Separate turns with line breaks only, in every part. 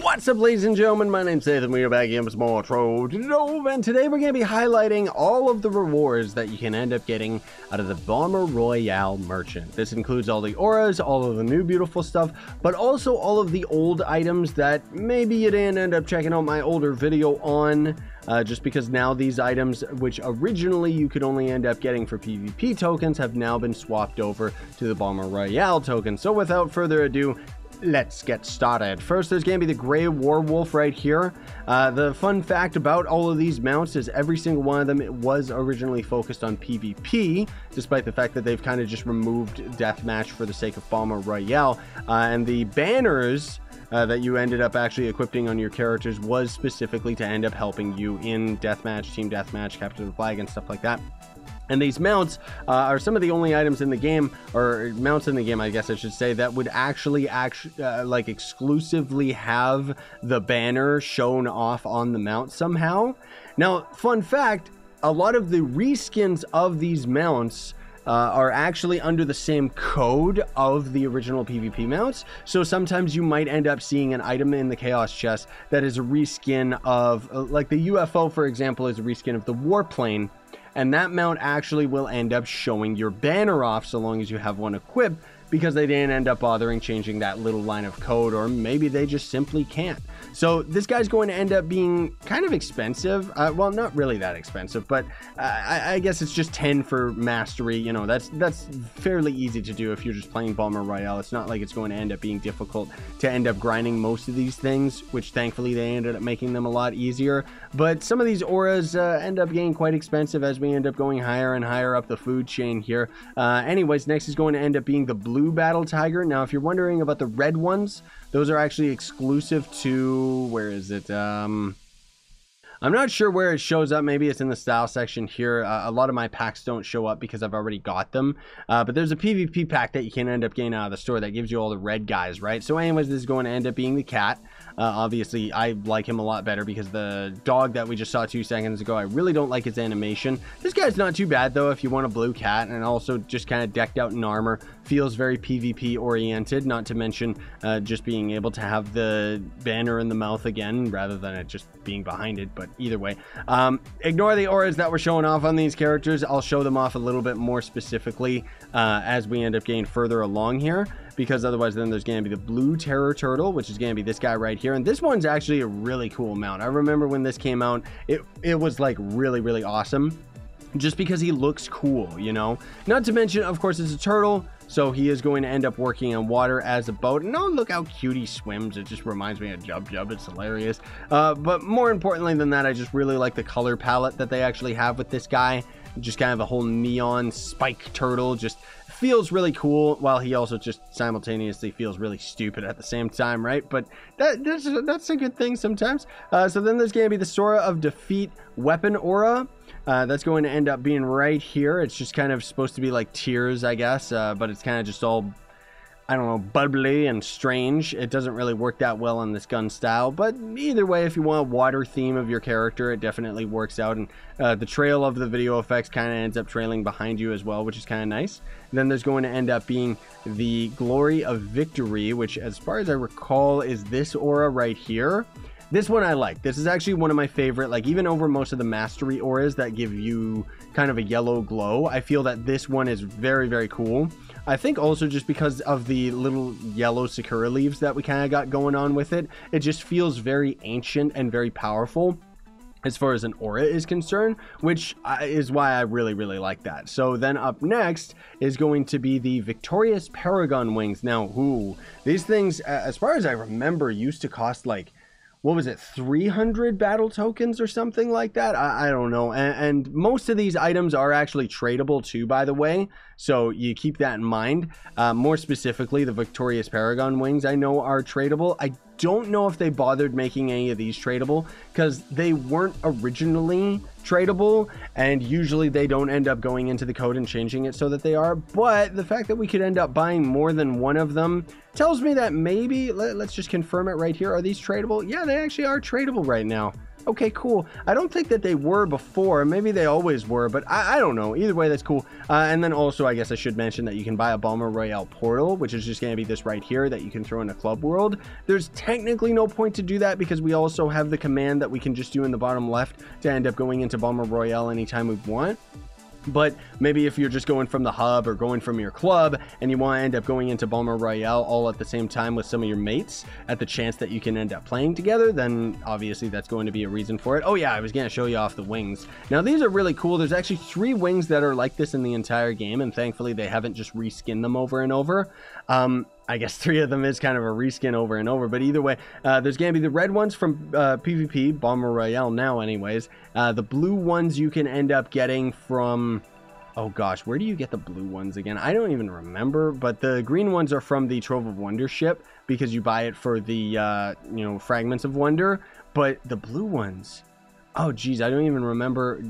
What's up, ladies and gentlemen? My name's Nathan. We are back again with some more Trove Geode, and today we're going to be highlighting all of the rewards that you can end up getting out of the Bomber Royale merchant. This includes all the auras, all of the new beautiful stuff, but also all of the old items that maybe you didn't end up checking out my older video on, just because now these items, which originally you could only end up getting for PvP tokens, have now been swapped over to the Bomber Royale token. So without further ado, let's get started. First, there's going to be the Gray Warwolf right here. The fun fact about all of these mounts is every single one of them was originally focused on PvP, despite the fact that they've kind of just removed Deathmatch for the sake of Bomber Royale. And the banners that you ended up actually equipping on your characters was specifically to end up helping you in Deathmatch, Team Deathmatch, Capture the Flag, and stuff like that. And these mounts are some of the only items in the game, or mounts in the game, I guess I should say, that would actually like exclusively have the banner shown off on the mount somehow. Now, fun fact, a lot of the reskins of these mounts are actually under the same code of the original PvP mounts. So sometimes you might end up seeing an item in the Chaos chest that is a reskin of, like the UFO, for example, is a reskin of the Warplane. And that mount actually will end up showing your banner off so long as you have one equipped, because they didn't end up bothering changing that little line of code, or maybe they just simply can't. So this guy's going to end up being kind of expensive. Well, not really that expensive, but I guess it's just 10 for mastery. You know, that's fairly easy to do if you're just playing Bomber Royale. It's not like it's going to end up being difficult to end up grinding most of these things, which thankfully they ended up making them a lot easier. But some of these auras end up getting quite expensive as we end up going higher and higher up the food chain here. Anyways, next is going to end up being the Blue Battle Tiger. Now, if you're wondering about the red ones, those are actually exclusive to, where is it? I'm not sure where it shows up. Maybe it's in the style section here. A lot of my packs don't show up because I've already got them. But there's a PvP pack that you can end up getting out of the store that gives you all the red guys, right? So anyways, this is going to end up being the cat. Obviously, I like him a lot better because the dog that we just saw 2 seconds ago, I really don't like his animation. This guy's not too bad, though, if you want a blue cat, and also just kind of decked out in armor. Feels very PvP oriented, not to mention just being able to have the banner in the mouth again rather than it just being behind it. But either way, ignore the auras that we're showing off on these characters. I'll show them off a little bit more specifically as we end up getting further along here, because otherwise then there's going to be the Blue Terror Turtle, which is going to be this guy right here. And this one's actually a really cool mount. I remember when this came out, it was like really awesome, just because he looks cool, you know. Not to mention, of course, it's a turtle, so he is going to end up working on water as a boat. And oh, look how cute he swims. It just reminds me of Jub Jub. It's hilarious. But more importantly than that, I just really like the color palette that they actually have with this guy. Just kind of a whole neon spike turtle. Just feels really cool, while he also just simultaneously feels really stupid at the same time, right? But that's a good thing sometimes. So then there's going to be the Sora of Defeat Weapon Aura. That's going to end up being right here. It's just kind of supposed to be like tears, I guess, but it's kind of just all, I don't know, bubbly and strange. It doesn't really work that well on this gun style, but either way, if you want a water theme of your character, it definitely works out. And the trail of the video effects kind of ends up trailing behind you as well, which is kind of nice. And then there's going to end up being the Glory of Victory, which, as far as I recall, is this aura right here. This one I like. This is actually one of my favorite, like even over most of the mastery auras that give you kind of a yellow glow. I feel that this one is very cool. I think also just because of the little yellow Sakura leaves that we kind of got going on with it, it just feels very ancient and very powerful as far as an aura is concerned, which is why I really like that. So then up next is going to be the Victorious Paragon wings. Now, these things, as far as I remember, used to cost like, what was it, 300 battle tokens or something like that? I don't know. And most of these items are actually tradable too, by the way. So you keep that in mind. More specifically, the Victorious Paragon wings I know are tradable. I don't know if they bothered making any of these tradable because they weren't originally tradable, and usually they don't end up going into the code and changing it so that they are. But the fact that we could end up buying more than one of them tells me that maybe, let's just confirm it right here. Are these tradable? Yeah, they actually are tradable right now. Okay, cool. I don't think that they were before. Maybe they always were, but I don't know. Either way, that's cool. And then also, I guess I should mention that you can buy a Bomber Royale portal, which is just going to be this right here that you can throw in a club world. There's technically no point to do that because we also have the command that we can just do in the bottom left to end up going into Bomber Royale anytime we want. But maybe if you're just going from the hub or going from your club and you want to end up going into Bomber Royale all at the same time with some of your mates at the chance that you can end up playing together, then obviously that's going to be a reason for it. Oh yeah, I was going to show you off the wings. Now these are really cool. There's actually 3 wings that are like this in the entire game, and thankfully they haven't just reskinned them over and over. I guess 3 of them is kind of a reskin over and over, but either way, there's going to be the red ones from PvP, Bomber Royale now anyways. The blue ones you can end up getting from, oh gosh, where do you get the blue ones again? I don't even remember, but the green ones are from the Trove of Wonder ship because you buy it for the, you know, Fragments of Wonder, but the blue ones, oh geez, I don't even remember.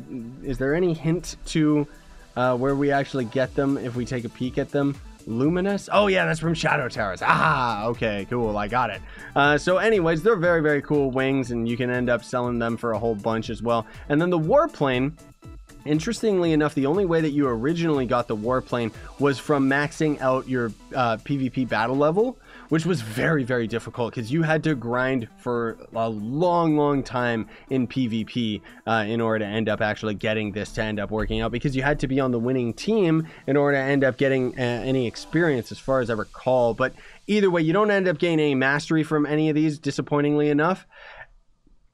Is there any hint to where we actually get them if we take a peek at them? Luminous? Oh yeah, that's from Shadow Towers. Ah, okay, cool, I got it. So anyways, they're very, very cool wings, and you can end up selling them for a whole bunch as well. And then the Warplane, interestingly enough, the only way that you originally got the Warplane was from maxing out your PvP battle level, which was very, very difficult because you had to grind for a long time in PvP in order to end up actually getting this to end up working out, because you had to be on the winning team in order to end up getting any experience, as far as I recall. But either way, you don't end up gaining any mastery from any of these, disappointingly enough.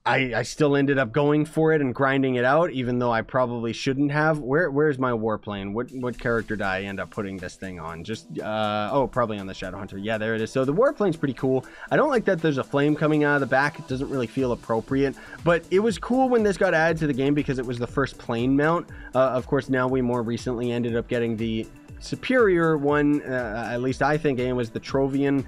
I still ended up going for it and grinding it out, even though I probably shouldn't have. Where's my Warplane? What character did I end up putting this thing on? Just, oh, probably on the Shadowhunter. Yeah, there it is. So the Warplane's pretty cool. I don't like that there's a flame coming out of the back. It doesn't really feel appropriate, but it was cool when this got added to the game because it was the first plane mount. Of course, now we more recently ended up getting the superior one, at least I think, and was the Trovian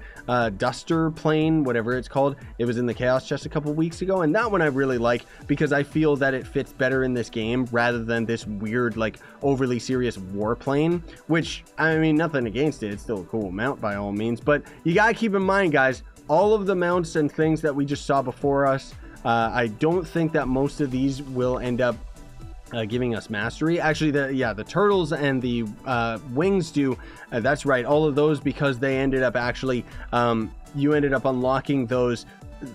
Duster plane, whatever it's called. It was in the Chaos Chest a couple weeks ago, and that one I really like because I feel that it fits better in this game rather than this weird, like, overly serious Warplane, which, I mean, nothing against it. It's still a cool mount by all means, but you gotta keep in mind, guys, all of the mounts and things that we just saw before us, I don't think that most of these will end up giving us mastery. Actually, the turtles and the wings do. That's right, all of those, because they ended up actually you ended up unlocking those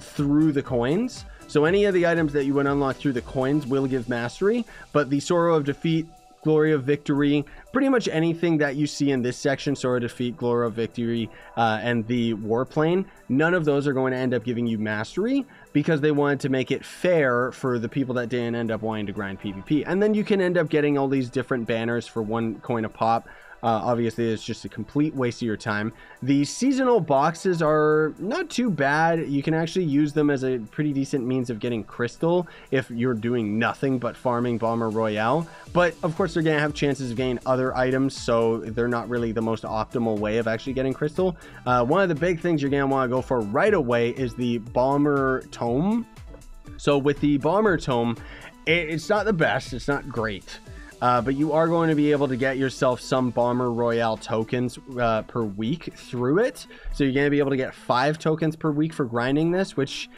through the coins. So any of the items that you would unlock through the coins will give mastery, but the Sorrow of Defeat, Glory of Victory, pretty much anything that you see in this section, Sorrow of Defeat, Glory of Victory, and the Warplane, none of those are going to end up giving you mastery because they wanted to make it fair for the people that didn't end up wanting to grind PvP. And then you can end up getting all these different banners for 1 coin a pop. Obviously, it's just a complete waste of your time. The seasonal boxes are not too bad. You can actually use them as a pretty decent means of getting crystal if you're doing nothing but farming Bomber Royale. But of course, they're going to have chances of getting other items, so they're not really the most optimal way of actually getting crystal. One of the big things you're going to want to go for right away is the Bomber Tome. So with the Bomber Tome, it's not the best. It's not great. But you are going to be able to get yourself some Bomber Royale tokens per week through it. So you're going to be able to get 5 tokens per week for grinding this, which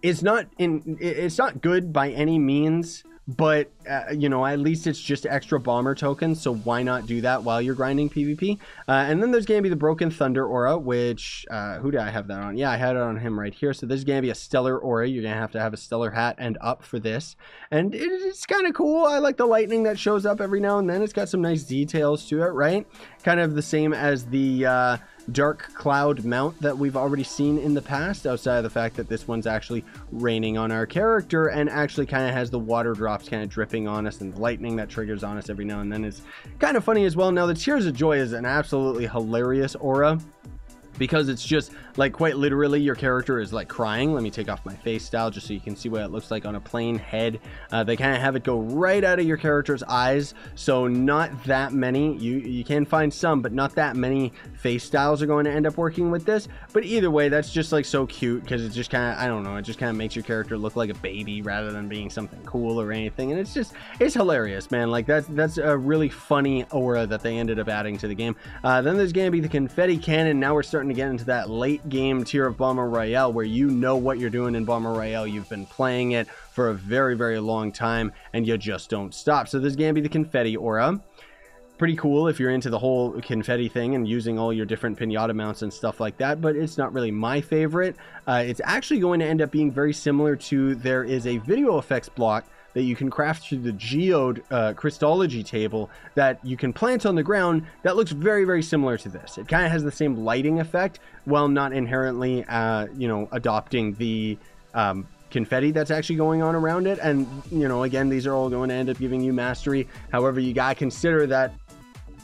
is it's not good by any means. But, you know, at least it's just extra bomber tokens, so why not do that while you're grinding PvP? And then there's going to be the Broken Thunder Aura, which, who did I have that on? Yeah, I had it on him right here. So there's going to be a Stellar Aura. You're going to have a Stellar Hat and up for this. And it's kind of cool. I like the lightning that shows up every now and then. It's got some nice details to it, right? Kind of the same as the Dark Cloud mount that we've already seen in the past, outside of the fact that this one's actually raining on our character and actually kind of has the water drops kind of dripping on us and the lightning that triggers on us every now and then. Is kind of funny as well. Now the Tears of Joy is an absolutely hilarious aura, because it's just like quite literally your character is like crying. Let me take off my face style just so you can see what it looks like on a plain head. They kind of have it go right out of your character's eyes, so not that many. You can find some, but not that many face styles are going to end up working with this. But either way, that's just like so cute, because it just kind of, I don't know, it just kind of makes your character look like a baby rather than being something cool or anything. And it's hilarious, man. Like that's a really funny aura that they ended up adding to the game. Then there's going to be the Confetti Cannon. Now we're starting starting to get into that late game tier of Bomber Royale where you know what you're doing in Bomber Royale. You've been playing it for a very, very long time and you just don't stop. So this is going to be the Confetti Aura. Pretty cool if you're into the whole confetti thing and using all your different pinata mounts and stuff like that, but it's not really my favorite. It's actually going to end up being very similar to, there is a video effects block that you can craft through the Geode Crystology table that you can plant on the ground that looks very, very similar to this. It kind of has the same lighting effect while not inherently, you know, adopting the confetti that's actually going on around it. And, you know, again, these are all going to end up giving you mastery. However, you gotta consider that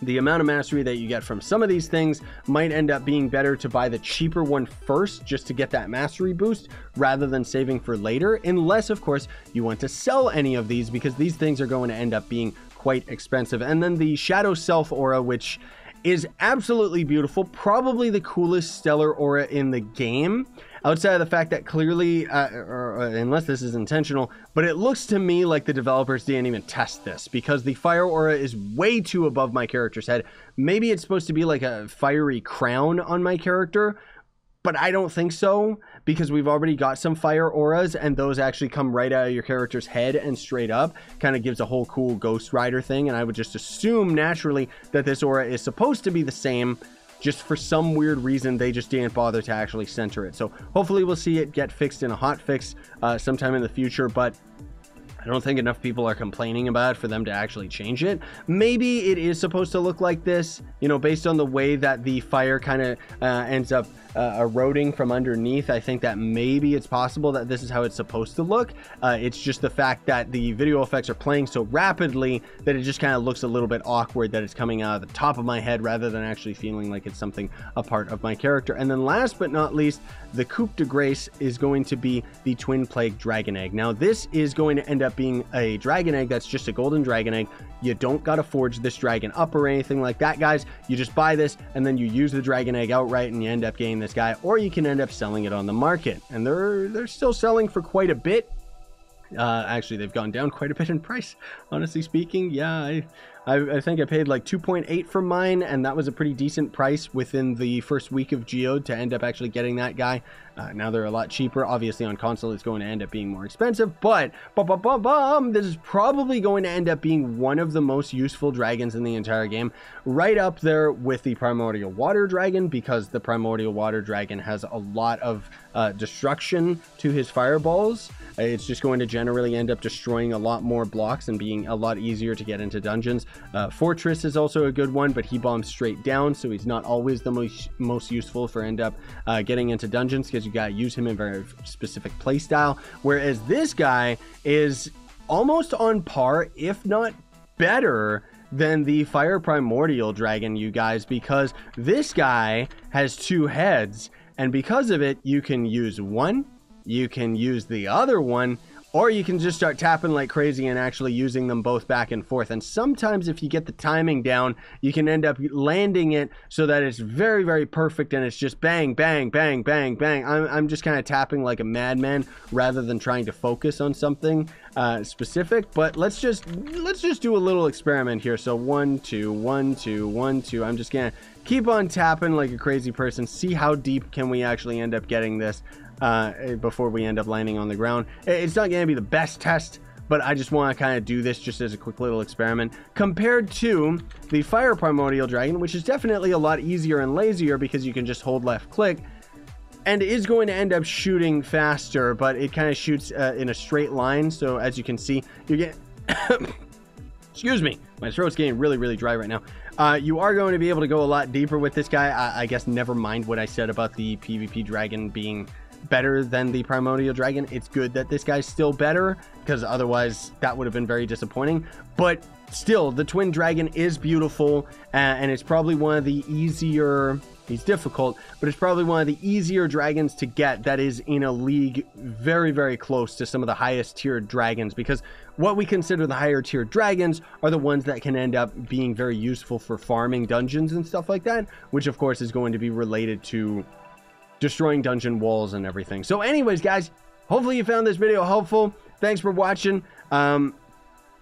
the amount of mastery that you get from some of these things might end up being better to buy the cheaper one first just to get that mastery boost rather than saving for later, unless of course you want to sell any of these, because these things are going to end up being quite expensive. And then the Shadow Self Aura, which is absolutely beautiful, probably the coolest stellar aura in the game, outside of the fact that clearly, unless this is intentional, but it looks to me like the developers didn't even test this, because the fire aura is way too above my character's head. Maybe it's supposed to be like a fiery crown on my character, but I don't think so, because we've already got some fire auras and those actually come right out of your character's head and straight up. Kind of gives a whole cool Ghost Rider thing, and I would just assume naturally that this aura is supposed to be the same. Just for some weird reason, they just didn't bother to actually center it. So hopefully we'll see it get fixed in a hot fix sometime in the future, but I don't think enough people are complaining about it for them to actually change it. Maybe it is supposed to look like this, you know, based on the way that the fire kind of ends up eroding from underneath. I think that maybe it's possible that this is how it's supposed to look. It's just the fact that the video effects are playing so rapidly that it just kind of looks a little bit awkward that it's coming out of the top of my head rather than actually feeling like it's something a part of my character. And then last but not least, the Coupe de Grace is going to be the Twin Plague Dragon Egg. Now this is going to end up being a dragon egg that's just a golden dragon egg. You don't got to forge this dragon up or anything like that, guys. You just buy this and then you use the dragon egg outright and you end up getting this guy, or you can end up selling it on the market, and they're still selling for quite a bit. Actually, they've gone down quite a bit in price, honestly speaking. Yeah, I think I paid like 2.8 for mine, and that was a pretty decent price within the first week of Geode to end up actually getting that guy. Now they're a lot cheaper. Obviously on console it's going to end up being more expensive, but this is probably going to end up being one of the most useful dragons in the entire game, right up there with the Primordial Water Dragon, because the Primordial Water Dragon has a lot of destruction to his fireballs. It's just going to generally end up destroying a lot more blocks and being a lot easier to get into dungeons. Fortress is also a good one, but he bombs straight down, so he's not always the most useful for end up getting into dungeons, because you gotta use him in a very specific play style. Whereas this guy is almost on par, if not better, than the Fire Primordial Dragon, you guys, because this guy has two heads, and because of it, you can use one, you can use the other one, or you can just start tapping like crazy and actually using them both back and forth. And sometimes if you get the timing down, you can end up landing it so that it's very, very perfect, and it's just bang, bang, bang, bang, bang. I'm just kind of tapping like a madman rather than trying to focus on something specific. But let's just do a little experiment here. So 1 2 1 2 1 2. I'm just gonna keep on tapping like a crazy person, see how deep can we actually end up getting this before we end up landing on the ground. It's not going to be the best test, but I just want to kind of do this just as a quick little experiment compared to the Fire Primordial Dragon, which is definitely a lot easier and lazier because you can just hold left click and is going to end up shooting faster, but it kind of shoots in a straight line. So as you can see, you get excuse me, my throat's getting really, really dry right now. You are going to be able to go a lot deeper with this guy. I guess never mind what I said about the PvP dragon being better than the Primordial Dragon. It's good that this guy's still better, because otherwise that would have been very disappointing. But still, the Twin Dragon is beautiful, and it's probably one of the easier, he's difficult, but it's probably one of the easier dragons to get that is in a league very, very close to some of the highest tiered dragons, because what we consider the higher tiered dragons are the ones that can end up being very useful for farming dungeons and stuff like that, which of course is going to be related to destroying dungeon walls and everything. So anyways, guys, hopefully you found this video helpful. Thanks for watching.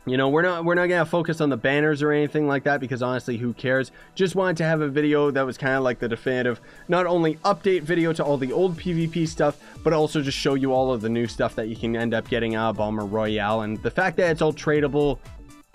You know, we're not gonna focus on the banners or anything like that, because honestly, who cares? Just wanted to have a video that was kind of like the definitive, not only update video to all the old PvP stuff, but also just show you all of the new stuff that you can end up getting out of Bomber Royale. And the fact that it's all tradable,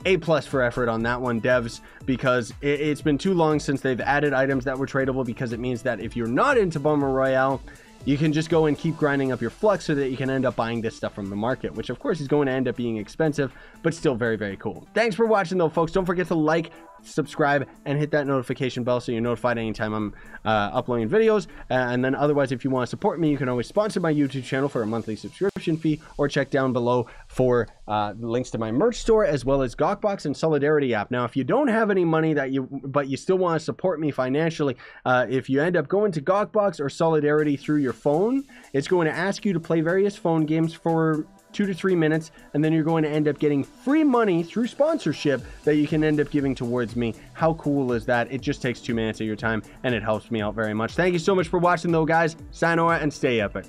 A+ for effort on that one, devs, because it's been too long since they've added items that were tradable, because it means that if you're not into Bomber Royale, you can just go and keep grinding up your flux so that you can end up buying this stuff from the market, which of course is going to end up being expensive, but still very, very cool. Thanks for watching though, folks. Don't forget to like, subscribe, and hit that notification bell so you're notified anytime I'm uploading videos. And then otherwise, if you want to support me, you can always sponsor my YouTube channel for a monthly subscription fee, or check down below for links to my merch store, as well as Gawkbox and Solidarity app. Now, if you don't have any money but you still want to support me financially, if you end up going to Gawkbox or Solidarity through your phone, it's going to ask you to play various phone games for 2 to 3 minutes, and then you're going to end up getting free money through sponsorship that you can end up giving towards me. How cool is that? It just takes 2 minutes of your time, and it helps me out very much. Thank you so much for watching though, guys. Sayonara and stay epic.